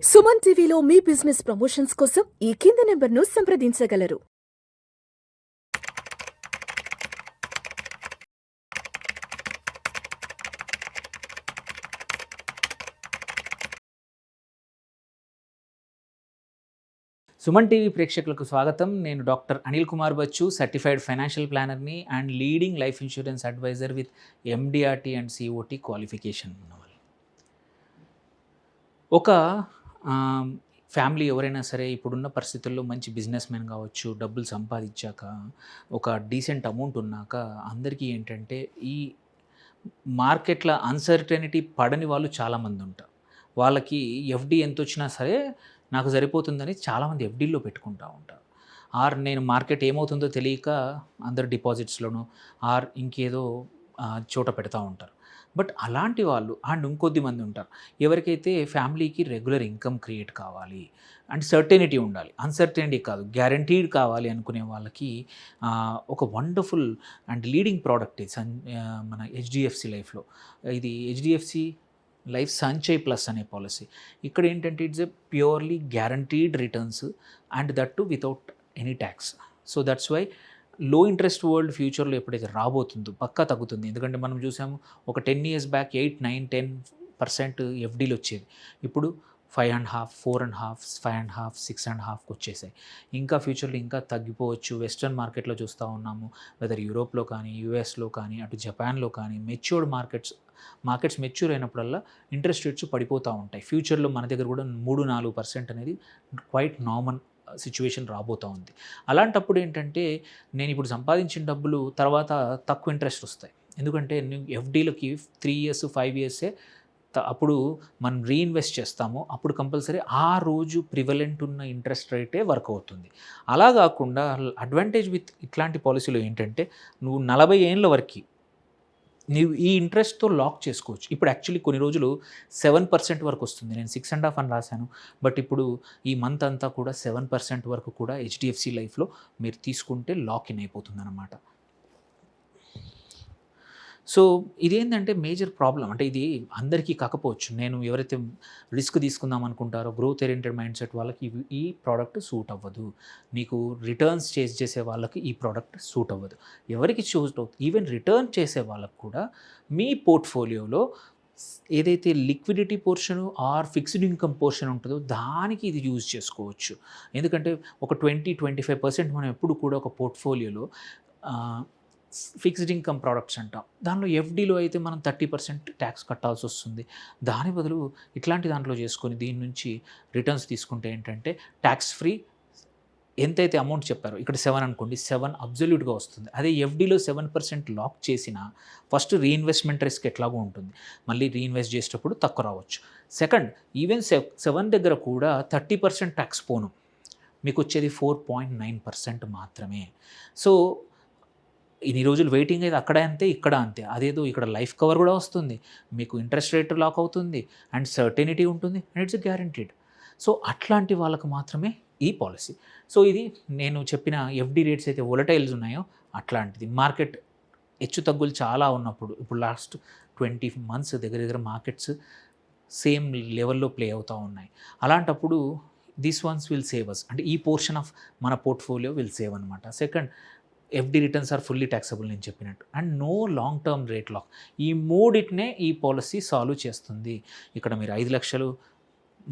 సుమన్ టీవీలో మీ business promotions కోసం ఈ కింది నెంబర్ను సంప్రదించగలరు. సుమన్ టీవీ ప్రేక్షకులకు స్వాగతం. నేను doctor Anil Kumar Bachchu, certified financial ప్లానర్ని and leading life insurance advisor with MDRT and COT qualification ఉన్నవాళ్ళు. ఒక ఫ్యామిలీ ఎవరైనా సరే ఇప్పుడున్న పరిస్థితుల్లో మంచి బిజినెస్ మ్యాన్ కావచ్చు, డబ్బులు సంపాదించాక ఒక డీసెంట్ అమౌంట్ ఉన్నాక అందరికీ ఏంటంటే ఈ మార్కెట్ల అన్సర్టనిటీ పడని వాళ్ళు చాలామంది ఉంటారు. వాళ్ళకి ఎఫ్డి ఎంత వచ్చినా సరే నాకు సరిపోతుందని చాలామంది ఎఫ్డీల్లో పెట్టుకుంటూ ఉంటారు. ఆర్ నేను మార్కెట్ ఏమవుతుందో తెలియక అందరు డిపాజిట్స్లోనూ ఆర్ ఇంకేదో చోట పెడతా ఉంటారు. బట్ అలాంటి వాళ్ళు అండ్ ఇంకొద్ది మంది ఉంటారు ఎవరికైతే ఫ్యామిలీకి రెగ్యులర్ ఇన్కమ్ క్రియేట్ కావాలి అండ్ సర్టెనిటీ ఉండాలి, అన్సర్టెనిటీ కాదు గ్యారంటీడ్ కావాలి అనుకునే వాళ్ళకి ఒక వండర్ఫుల్ అండ్ లీడింగ్ ప్రోడక్ట్ ఇది మన హెచ్డిఎఫ్సి లైఫ్లో. ఇది హెచ్డిఎఫ్సి లైఫ్ సంచయ్ ప్లస్ అనే పాలసీ. ఇక్కడ ఏంటంటే it's a purely guaranteed returns and that too without any tax. So that's why low interest world ఫ్యూచర్లో ఎప్పుడైతే రాబోతుందో పక్కా తగ్గుతుంది. ఎందుకంటే మనం చూసాము ఒక 10 years బ్యాక్ 8, 9, 10% ఎఫ్డీలు వచ్చేది. ఇప్పుడు 5.5, 4.5, 5.5, 6.5కి వచ్చేసాయి. ఇంకా ఫ్యూచర్లో ఇంకా తగ్గిపోవచ్చు. వెస్ట్రన్ మార్కెట్లో చూస్తూ ఉన్నాము, వెదర్ యూరోప్లో కానీ యూఎస్లో కానీ అటు జపాన్లో కానీ మెచ్యూర్డ్ మార్కెట్స్ మెచ్యూర్ అయినప్పుడల్లా ఇంట్రెస్ట్ రేట్స్ పడిపోతూ ఉంటాయి. ఫ్యూచర్లో మన దగ్గర కూడా 3-4% అనేది క్వైట్ నార్మల్ సిచ్యువేషన్ రాబోతూ ఉంది. అలాంటప్పుడు ఏంటంటే నేను ఇప్పుడు సంపాదించిన డబ్బులు తర్వాత తక్కువ ఇంట్రెస్ట్ వస్తాయి. ఎందుకంటే ఎఫ్డీలకి 3 years 5 years అప్పుడు మనం రీఇన్వెస్ట్ చేస్తామో అప్పుడు కంపల్సరీ ఆ రోజు ప్రివలెంట్ ఉన్న ఇంట్రెస్ట్ రేటే వర్క్ అవుతుంది. అలా కాకుండా అడ్వాంటేజ్ విత్ ఇట్లాంటి పాలసీలో ఏంటంటే నువ్వు 40 ఏళ్ళ వరకు నీవు ఈ ఇంట్రెస్ట్తో లాక్ చేసుకోవచ్చు. ఇప్పుడు యాక్చువల్లీ కొన్ని రోజులు 7% వరకు వస్తుంది. నేను 6.5 అని రాశాను, బట్ ఇప్పుడు ఈ మంత్ అంతా కూడా 7% వరకు కూడా హెచ్డిఎఫ్సి లైఫ్లో మీరు తీసుకుంటే లాక్ ఇన్ అయిపోతుంది అన్నమాట. సో ఇదేంటంటే మేజర్ ప్రాబ్లం. అంటే ఇది అందరికీ కాకపోవచ్చు. నేను ఎవరైతే రిస్క్ తీసుకుందాం అనుకుంటారో గ్రోత్ ఓరియంటెడ్ మైండ్ సెట్ వాళ్ళకి ఈ ప్రోడక్ట్ సూట్ అవ్వదు. మీకు రిటర్న్స్ చేసే వాళ్ళకి ఈ ప్రోడక్ట్ సూట్ అవ్వదు. ఎవరికి సూట్ అవుతుంది? ఈవెన్ రిటర్న్ చేసే వాళ్ళకు కూడా మీ పోర్ట్ఫోలియోలో ఏదైతే liquidity portion or fixed income portion ఉంటుందో దానికి ఇది యూజ్ చేసుకోవచ్చు. ఎందుకంటే ఒక 20-25% మనం ఎప్పుడు కూడా ఒక పోర్ట్ఫోలియోలో ఫిక్స్డ్ ఇన్కమ్ ప్రోడక్ట్స్ అంటాం. దానిలో ఎఫ్డీలో అయితే మనం 30% ట్యాక్స్ కట్టాల్సి వస్తుంది. దాని బదులు ఇట్లాంటి దాంట్లో చేసుకొని దీని నుంచి రిటర్న్స్ తీసుకుంటే ఏంటంటే ట్యాక్స్ ఫ్రీ ఎంతైతే అమౌంట్ చెప్పారో ఇక్కడ 7 అనుకోండి, 7 అబ్జల్యూట్గా వస్తుంది. అదే ఎఫ్డీలో 7% లాక్ చేసిన ఫస్ట్ రీఇన్వెస్ట్మెంట్ రిస్క్ ఎట్లాగో ఉంటుంది, మళ్ళీ రీఇన్వెస్ట్ చేసేటప్పుడు తక్కువ రావచ్చు. సెకండ్, ఈవెన్ 7 దగ్గర కూడా 30% ట్యాక్స్ పోను, మీకు వచ్చేది 4.9% మాత్రమే. సో ఇన్ని రోజులు వెయిటింగ్ అయితే అక్కడ అంతే ఇక్కడ అంతే. అదేదో ఇక్కడ లైఫ్ కవర్ కూడా వస్తుంది, మీకు ఇంట్రెస్ట్ రేట్ లాక్ అవుతుంది అండ్ సర్టెనిటీ ఉంటుంది అండ్ ఇట్స్ గ్యారంటీడ్. సో అట్లాంటి వాళ్ళకు మాత్రమే ఈ పాలసీ. సో ఇది నేను చెప్పిన ఎఫ్డి రేట్స్ అయితే వోలటైల్స్ ఉన్నాయో అట్లాంటిది. మార్కెట్ హెచ్చు తగ్గులు చాలా ఉన్నప్పుడు, ఇప్పుడు లాస్ట్ 20 months దగ్గర మార్కెట్స్ సేమ్ లెవెల్లో ప్లే అవుతూ ఉన్నాయి. అలాంటప్పుడు these ones will save us, అంటే ఈ పోర్షన్ ఆఫ్ మన పోర్ట్ఫోలియో విల్ సేవ్ అనమాట. Second, FD returns are fully taxable నేను చెప్పినట్టు, and no long term rate lock. ఈ మూడిటినే ఈ పాలసీ సాల్వ్ చేస్తుంది. ఇక్కడ మీరు 5 లక్షలు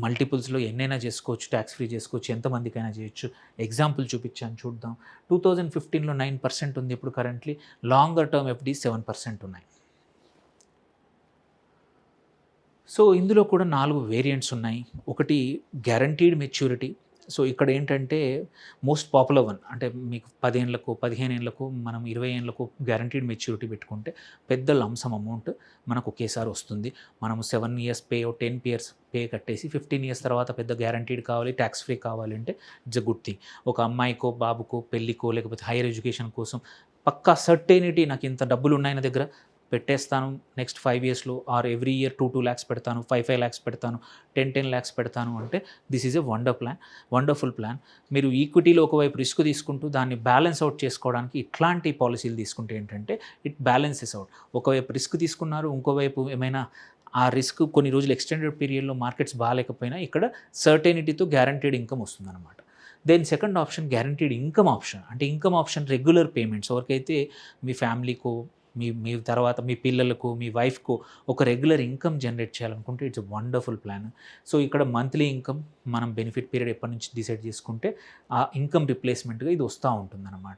మల్టిపుల్స్లో ఎన్నైనా చేసుకోవచ్చు, ట్యాక్స్ ఫ్రీ చేసుకోవచ్చు, ఎంతమందికైనా చేయొచ్చు. ఎగ్జాంపుల్ చూపించాను చూద్దాం. 2015లో 9% ఉంది, ఇప్పుడు కరెంట్లీ లాంగర్ టర్మ్ ఎఫ్డి 7% ఉన్నాయి. సో ఇందులో కూడా 4 వేరియంట్స్ ఉన్నాయి. ఒకటి గ్యారంటీడ్ మెచ్యూరిటీ. సో ఇక్కడ ఏంటంటే మోస్ట్ పాపులర్ వన్, అంటే మీకు 10 ఏళ్ళకు 15 ఏళ్ళకు మనం 20 ఏళ్ళకు గ్యారంటీడ్ మెచ్యూరిటీ పెట్టుకుంటే పెద్ద లంసమ్ అమౌంట్ మనకు ఒకేసారి వస్తుంది. మనము 7 years పే 10 years పే కట్టేసి 15 years తర్వాత పెద్ద గ్యారంటీడ్ కావాలి, ట్యాక్స్ ఫ్రీ కావాలి అంటే ఇట్స్ ఎ గుడ్ థింగ్. ఒక అమ్మాయికో బాబుకో పెళ్ళికో లేకపోతే హైయర్ ఎడ్యుకేషన్ కోసం పక్కా సర్టెనిటీ, నాకు ఇంత డబ్బులు ఉన్నాయి నా దగ్గర, పెట్టేస్తాను నెక్స్ట్ 5 yearsలో, ఆర్ ఎవ్రీ ఇయర్ 2 lakhs పెడతాను, 5 lakhs పెడతాను, 10 lakhs పెడతాను అంటే this is a wonderful plan. మీరు ఈక్విటీలో ఒకవైపు రిస్క్ తీసుకుంటూ దాన్ని బ్యాలెన్స్ అవుట్ చేసుకోవడానికి ఇట్లాంటి పాలసీలు తీసుకుంటే ఏంటంటే ఇట్ బ్యాలెన్సెస్ అవుట్. ఒకవైపు రిస్క్ తీసుకున్నారు, ఇంకోవైపు ఏమైనా ఆ రిస్క్ కొన్ని రోజులు ఎక్స్టెండెడ్ పీరియడ్లో మార్కెట్స్ బాగాలేకపోయినా ఇక్కడ సర్టెనిటీతో గ్యారంటీడ్ ఇన్కమ్ వస్తుందన్నమాట. Then second option guaranteed income option. అంటే ఇన్కమ్ ఆప్షన్ రెగ్యులర్ పేమెంట్స్. ఎవరికైతే మీ ఫ్యామిలీకో మీ తర్వాత మీ పిల్లలకు, మీ వైఫ్‌కో ఒక రెగ్యులర్ ఇన్కమ్ జనరేట్ చేయాలనుకుంటే it's a wonderful plan. So ఇక్కడ మంత్లీ ఇన్కమ్ మనం బెనిఫిట్ పీరియడ్ ఎప్పటి నుంచి డిసైడ్ చేసుకుంటే ఆ ఇన్కమ్ రిప్లేస్మెంట్‌గా ఇది వస్తూ ఉంటుందన్నమాట.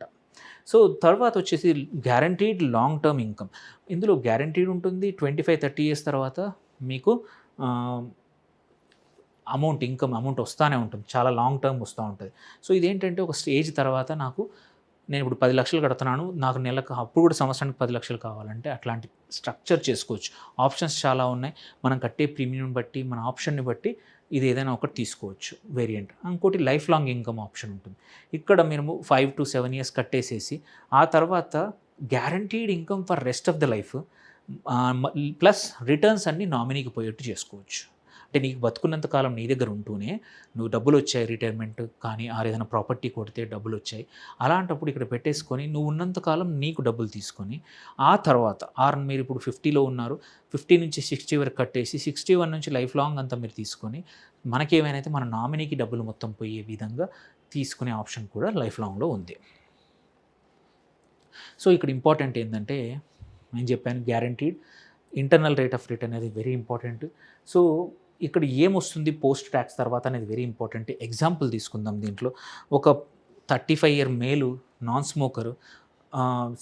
సో తర్వాత వచ్చేసి గ్యారంటీడ్ లాంగ్ టర్మ్ ఇన్కమ్. ఇందులో గ్యారంటీడ్ ఉంటుంది. 25-30 ఇయర్స్ తర్వాత మీకు ఇన్కమ్ అమౌంట్ వస్తూనే ఉంటుంది. చాలా లాంగ్ టర్మ్ వస్తూ ఉంటుంది. సో ఇదేంటంటే ఒక స్టేజ్ తర్వాత నేను ఇప్పుడు 10 లక్షలు కడుతున్నాను, నాకు నెలకు అప్పుడు కూడా సంవత్సరానికి 10 లక్షలు కావాలంటే అట్లాంటి స్ట్రక్చర్ చేసుకోవచ్చు. ఆప్షన్స్ చాలా ఉన్నాయి. మనం కట్టే ప్రీమియం బట్టి, మన ఆప్షన్ని బట్టి ఇది ఏదైనా ఒకటి తీసుకోవచ్చు వేరియంట్. ఇంకోటి లైఫ్ లాంగ్ ఇన్కమ్ ఆప్షన్ ఉంటుంది. ఇక్కడ మేము 5 to 7 ఇయర్స్ కట్టేసేసి ఆ తర్వాత guaranteed income for rest of the life plus returns అన్నీ నామినీకి పోయేట్టు చేసుకోవచ్చు. అంటే నీకు బతుకున్నంత కాలం నీ దగ్గర ఉంటూనే నువ్వు డబ్బులు వచ్చాయి, రిటైర్మెంట్ కానీ ఏదైనా ప్రాపర్టీ కొడితే డబ్బులు వచ్చాయి, అలాంటప్పుడు ఇక్కడ పెట్టేసుకొని నువ్వు ఉన్నంతకాలం నీకు డబ్బులు తీసుకొని ఆ తర్వాత మీరు ఇప్పుడు 50లో ఉన్నారు, 50 నుంచి 60 వరకు కట్టేసి 61 నుంచి లైఫ్ లాంగ్ అంతా మీరు తీసుకొని మనకేమైనా అయితే మన నామినీకి డబ్బులు మొత్తం పోయే విధంగా తీసుకునే ఆప్షన్ కూడా లైఫ్ లాంగ్లో ఉంది. సో ఇక్కడ ఇంపార్టెంట్ ఏంటంటే నేను చెప్పాను guaranteed internal rate of return అనేది వెరీ ఇంపార్టెంట్. సో ఇక్కడ ఏమొస్తుంది పోస్ట్ ట్యాక్స్ తర్వాత అనేది వెరీ ఇంపార్టెంట్. ఎగ్జాంపుల్ తీసుకుందాం. దీంట్లో ఒక 35 ఇయర్ మేలు నాన్ స్మోకరు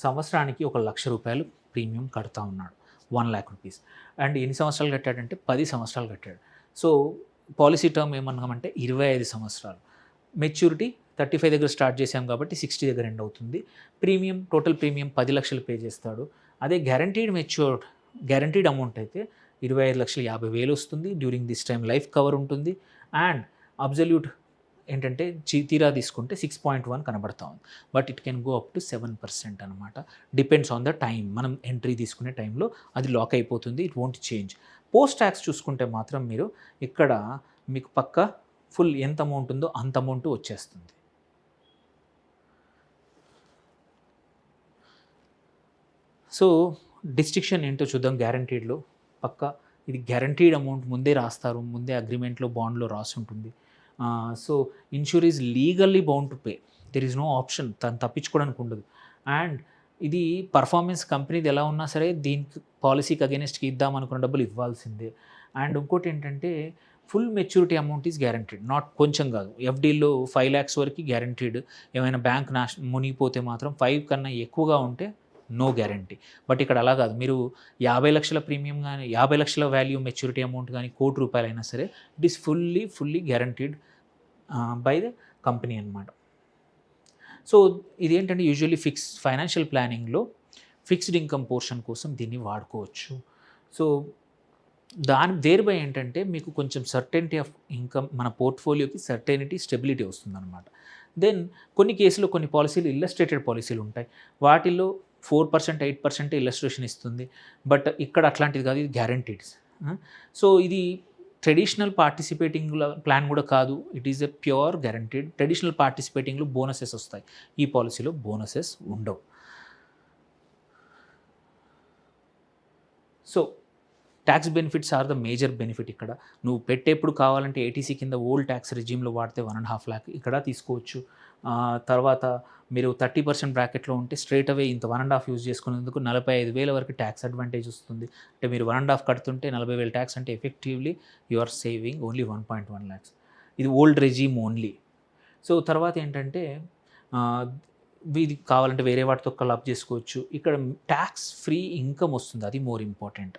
సంవత్సరానికి ₹1,00,000 ప్రీమియం కడతా ఉన్నాడు, 1,00,000 రూపీస్. అండ్ ఎన్ని సంవత్సరాలు కట్టాడంటే 10 సంవత్సరాలు కట్టాడు. సో పాలసీ టర్మ్ ఏమన్నామంటే 25 సంవత్సరాలు. మెచ్యూరిటీ 35 దగ్గర స్టార్ట్ చేసాం కాబట్టి 60 దగ్గర ఎండ్ అవుతుంది. ప్రీమియం టోటల్ ప్రీమియం 10 లక్షలు పే చేస్తాడు. అదే గ్యారంటీడ్ అమౌంట్ అయితే 25,50,000 వస్తుంది. During this time life cover ఉంటుంది. అండ్ అబ్జల్యూట్ ఏంటంటే తీరా తీసుకుంటే 6.1 కనబడతా ఉంది. But it can go up to 7% అనమాట. Depends on the time. మనం ఎంట్రీ తీసుకునే టైంలో అది లాక్ అయిపోతుంది. It won't change. Post tax చూసుకుంటే మాత్రం మీరు ఇక్కడ మీకు పక్కా ఫుల్ ఎంత అమౌంట్ ఉందో అంత అమౌంట్ వచ్చేస్తుంది. సో డిస్టింక్షన్ ఏంటో చూద్దాం. గ్యారంటీడ్లో పక్కా ఇది గ్యారంటీడ్ అమౌంట్ ముందే రాస్తారు, ముందే అగ్రిమెంట్లో బాండ్లో రాసి ఉంటుంది. So insurer is legally bound to pay. There is no option, తను తప్పించుకోవడానికి ఉండదు. అండ్ ఇది పర్ఫార్మెన్స్ కంపెనీది ఎలా ఉన్నా సరే దీనికి పాలసీకి అగెనిస్ట్కి ఇద్దాం అనుకున్న డబ్బులు ఇవ్వాల్సిందే. అండ్ ఇంకోటి ఏంటంటే full maturity amount is guaranteed, not కొంచెం కాదు. ఎఫ్డీలో 5 lakhs వరకు గ్యారంటీడ్. ఏమైనా బ్యాంక్ మునిగిపోతే మాత్రం 5 కన్నా ఎక్కువగా ఉంటే నో గ్యారంటీ. బట్ ఇక్కడ అలా కాదు. మీరు 50 లక్షల ప్రీమియం కానీ 50 లక్షల వాల్యూ మెచ్యూరిటీ అమౌంట్ కానీ ₹1,00,00,000 అయినా సరే it is fully guaranteed by the company అనమాట. సో ఇదేంటంటే యూజువల్లీ ఫైనాన్షియల్ ప్లానింగ్లో ఫిక్స్డ్ ఇన్కమ్ పోర్షన్ కోసం దీన్ని వాడుకోవచ్చు. సో దేనిపై ఏంటంటే మీకు కొంచెం సర్టెనిటీ ఆఫ్ ఇన్కమ్, మన పోర్ట్ఫోలియోకి సర్టెనిటీ, స్టెబిలిటీ వస్తుందన్నమాట. దెన్ కొన్ని కేసులో కొన్ని పాలసీలు ఇల్లస్ట్రేటెడ్ పాలసీలు ఉంటాయి. వాటిల్లో 4%, 8% ఇల్లస్ట్రేషన్ ఇస్తుంది. బట్ ఇక్కడ అట్లాంటిది కాదు, ఇది గ్యారంటీడ్. సో ఇది ట్రెడిషనల్ పార్టిసిపేటింగ్ ప్లాన్ కూడా కాదు. It is a pure guaranteed. Traditional పార్టిసిపేటింగ్లో బోనసెస్ వస్తాయి, ఈ పాలసీలో బోనసెస్ ఉండవు. So tax benefits are the major benefit. ఇక్కడ నువ్వు పెట్టేప్పుడు కావాలంటే ఏటీసీ కింద ఓల్డ్ ట్యాక్స్ రెజ్యూమ్లో వాడితే 1.5 lakh ఇక్కడ తీసుకోవచ్చు. తర్వాత మీరు 30% బ్రాకెట్లో ఉంటే స్ట్రేట్ అవే ఇంత 1.5 యూజ్ చేసుకునేందుకు 45,000 వరకు ట్యాక్స్ అడ్వాంటేజ్ వస్తుంది. అంటే మీరు 1.5 కడుతుంటే 40,000 ట్యాక్స్ అంటే effectively you are saving only 1.1 lakhs. ఇది ఓల్డ్ రెజ్యూమ్ ఓన్లీ. సో తర్వాత ఏంటంటే ఇది కావాలంటే వేరే వాటితో కలప్ చేసుకోవచ్చు. ఇక్కడ ట్యాక్స్ ఫ్రీ ఇన్కమ్ వస్తుంది, అది మోర్ ఇంపార్టెంట్.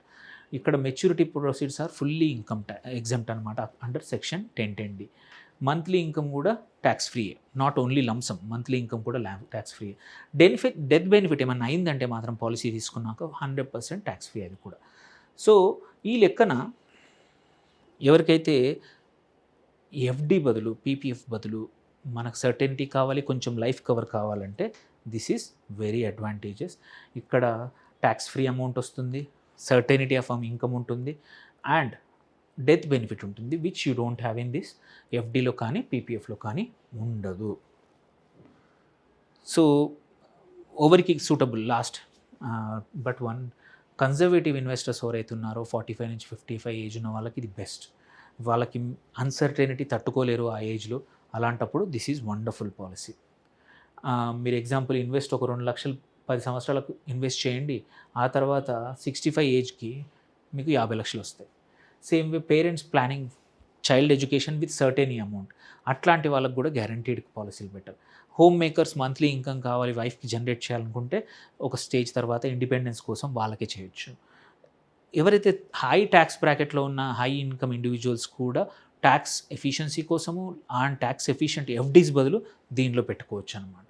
ఇక్కడ maturity proceeds are fully income exempt అనమాట under section 1010D. Monthly income కూడా tax free, not only lump sum, monthly income కూడా ట్యాక్స్ ఫ్రీ. డెత్ బెనిఫిట్ ఏమన్నా అయిందంటే మాత్రం పాలసీ తీసుకున్నాక 100% ట్యాక్స్ ఫ్రీ అది కూడా. సో ఈ లెక్కన ఎవరికైతే ఎఫ్డి బదులు పీపీఎఫ్ బదులు మనకు సర్టెనిటీ కావాలి, కొంచెం లైఫ్ కవర్ కావాలంటే దిస్ ఈజ్ వెరీ అడ్వాంటేజెస్. ఇక్కడ ట్యాక్స్ ఫ్రీ అమౌంట్ వస్తుంది, సర్టెనిటీ ఆఫ్ ఇన్కమ్ ఉంటుంది, అండ్ డెత్ బెనిఫిట్ ఉంటుంది, which you don't have in this ఎఫ్డీలో కానీ పీపీఎఫ్లో కానీ ఉండదు. సో ఓవర్కి suitable last but one conservative investors ఎవరైతే ఉన్నారో 45 నుంచి 55 ఏజ్ ఉన్న వాళ్ళకి ఇది బెస్ట్. వాళ్ళకి అన్సర్టెనిటీ తట్టుకోలేరు ఆ ఏజ్లో. అలాంటప్పుడు దిస్ ఈజ్ వండర్ఫుల్ పాలసీ. మీరు ఎగ్జాంపుల్ ఇన్వెస్ట్ ఒక 2 లక్షలు 10 సంవత్సరాలకు ఇన్వెస్ట్ చేయండి. ఆ తర్వాత 65 ఏజ్కి మీకు 50 లక్షలు వస్తాయి. Same way parents planning child education with certain amount, అట్లాంటి వాళ్ళకు కూడా గ్యారంటీడ్ పాలసీలు better. Home makers monthly income కావాలి వైఫ్కి జనరేట్ చేయాలనుకుంటే ఒక స్టేజ్ తర్వాత ఇండిపెండెన్స్ కోసం వాళ్ళకే చేయొచ్చు. ఎవరైతే హై ట్యాక్స్ బ్రాకెట్లో ఉన్న హై ఇన్కమ్ ఇండివిజువల్స్ కూడా ట్యాక్స్ ఎఫిషియన్సీ కోసము ట్యాక్స్ ఎఫిషియెంట్ ఎఫ్డీస్ బదులు దీనిలో పెట్టుకోవచ్చు అనమాట.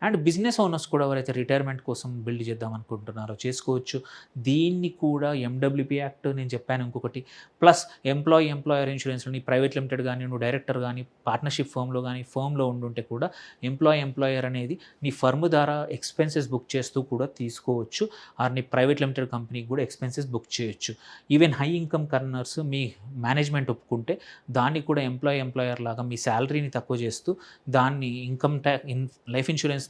అండ్ బిజినెస్ ఓనర్స్ కూడా ఎవరైతే రిటైర్మెంట్ కోసం బిల్డ్ చేద్దాం అనుకుంటున్నారో చేసుకోవచ్చు. దీన్ని కూడా ఎండబ్ల్యూపీ యాక్ట్ నేను చెప్పాను ఇంకొకటి, ప్లస్ ఎంప్లాయర్ ఇన్సూరెన్స్లో ప్రైవేట్ లిమిటెడ్ కానీ నువ్వు డైరెక్టర్ కానీ పార్ట్నర్షిప్ ఫర్మ్లో కానీ ఫర్మ్లో ఉండుంటే కూడా ఎంప్లాయర్ అనేది నీ ఫర్మ్ ద్వారా ఎక్స్పెన్సెస్ బుక్ చేస్తూ కూడా తీసుకోవచ్చు. ఆర్ నీ ప్రైవేట్ లిమిటెడ్ కంపెనీకి కూడా ఎక్స్పెన్సెస్ బుక్ చేయొచ్చు. ఈవెన్ హై ఇన్కమ్ కర్నర్స్ మీ మేనేజ్మెంట్ ఒప్పుకుంటే దాన్ని కూడా ఎంప్లాయర్ లాగా మీ శాలరీని తక్కువ చేస్తూ దాన్ని ఇన్కమ్ లైఫ్ ఇన్సూరెన్స్తో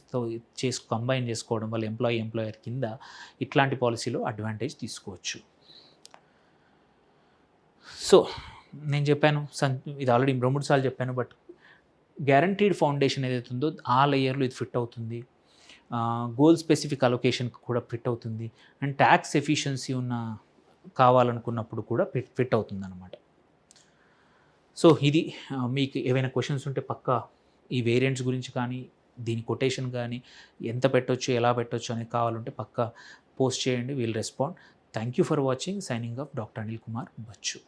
కంబైన్ చేసుకోవడం వల్ల ఎంప్లాయర్ కింద ఇట్లాంటి పాలసీలో అడ్వాంటేజ్ తీసుకోవచ్చు. సో నేను చెప్పాను ఇది ఆల్రెడీ 2-3 సార్లు చెప్పాను, బట్ గ్యారంటీడ్ ఫౌండేషన్ ఏదైతే ఉందో ఆ లేయర్లో ఇది ఫిట్ అవుతుంది. గోల్ స్పెసిఫిక్ అలొకేషన్కి కూడా ఫిట్ అవుతుంది. అండ్ ట్యాక్స్ ఎఫిషియన్సీ కావాలనుకున్నప్పుడు కూడా ఫిట్ అవుతుంది అనమాట. సో ఇది మీకు ఏవైనా క్వశ్చన్స్ ఉంటే పక్కా ఈ వేరియంట్స్ గురించి కానీ దీని కొటేషన్ కానీ ఎంత పెట్టొచ్చు ఎలా పెట్టొచ్చు అనేది కావాలంటే పక్కా పోస్ట్ చేయండి. Will respond. Thank you for watching. Signing off doctor Anil Kumar Bachu.